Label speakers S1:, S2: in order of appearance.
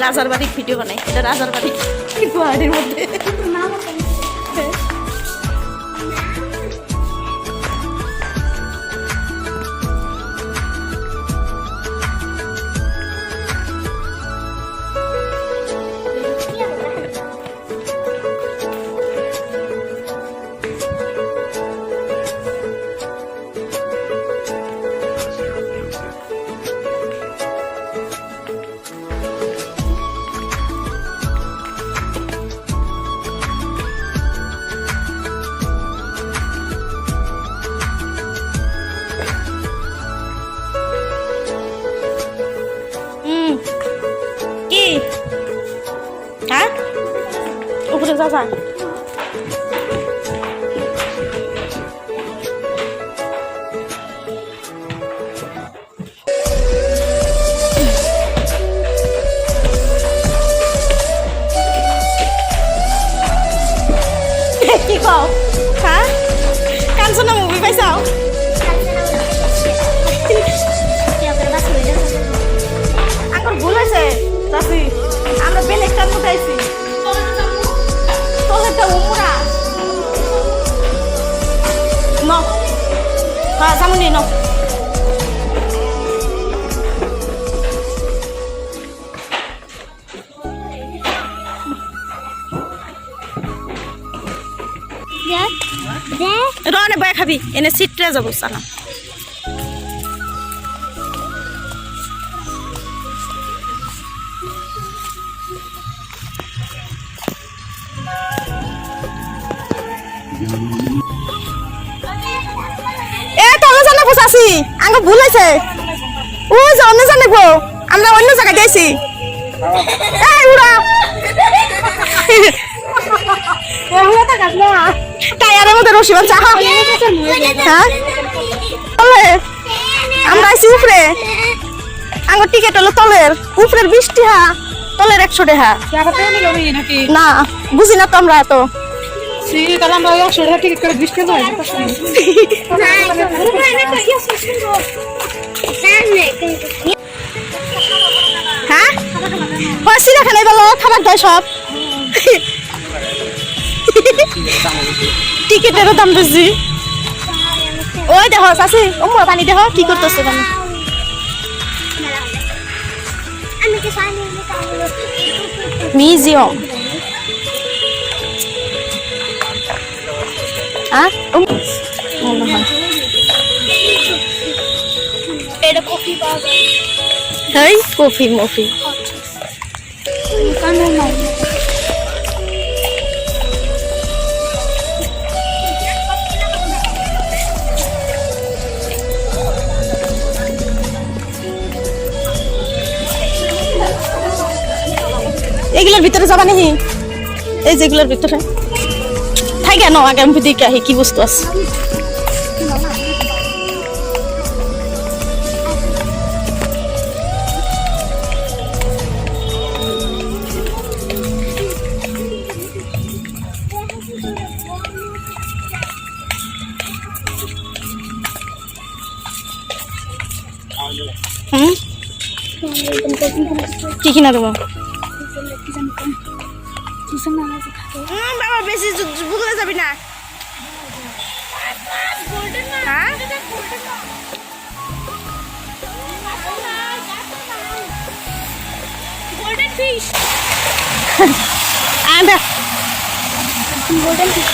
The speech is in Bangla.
S1: রাজার বাড়ি ভিডিও বানাই, এটা রাজার বাড়ি গুয়াহাটির মধ্যে। কি হ্যাঁ উপরে যা যা কি কও হ্যাঁ কাঞ্চনা মুভি পাইছাও আমার ভুল হয়েছে চাষি আমরা বেলেগটার মধ্যে আইছি তলেরটা উমরা ন হ্যাঁ সামনে ন রনে বয় খাবি এনে সিটটা যাবো সানা এ তলে জানা বসাছি আঙ্গ ভুল হয়েছে ও যে অন্য জানাবো আমরা অন্য জায়গায় যাইছি এই উড়া টায়ারের মধ্যে রশি বাঁধা হ্যাঁ আমরা আইছি উপরে আঙ্গ টিকেট হলো তলের উপরের 20 টাকা তলের 100 টাকা না বুঝি না তো আমরা এত হ্যাঁ চিড়িয়াখানা বলো খাবার দেয় সব টিকিটেরও দাম বেশি ওই দেখো চাষি ও পানি দেখো কি করতেছে পানি মিউজিয়াম কফি মফি এগুলোর ভিতরে যাবা নাকি এই যেগুলোর ভিতরে থাই কেন আগে আমি দেখে আহি কি বস্তু আছে কি কিনা দেবো বাবা বেশি বুঝতে যাবি না গোল্ডেন ফিশ গোল্ডেন ফিশ